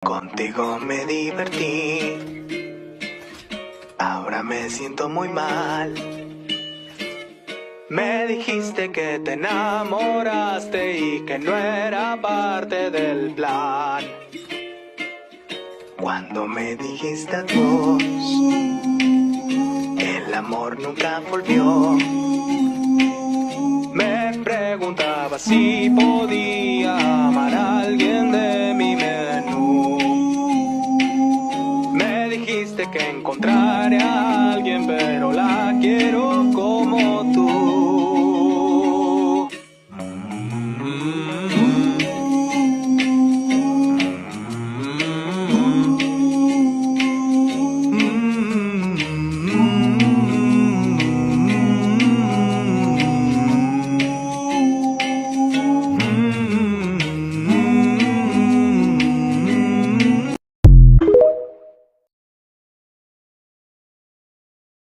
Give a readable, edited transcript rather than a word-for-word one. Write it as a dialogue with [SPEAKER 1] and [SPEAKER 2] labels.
[SPEAKER 1] Contigo me divertí, ahora me siento muy mal. Me dijiste que te enamoraste y que no era parte del plan. Cuando me dijiste adiós, el amor nunca volvió. Me preguntaba si podía amar a alguien de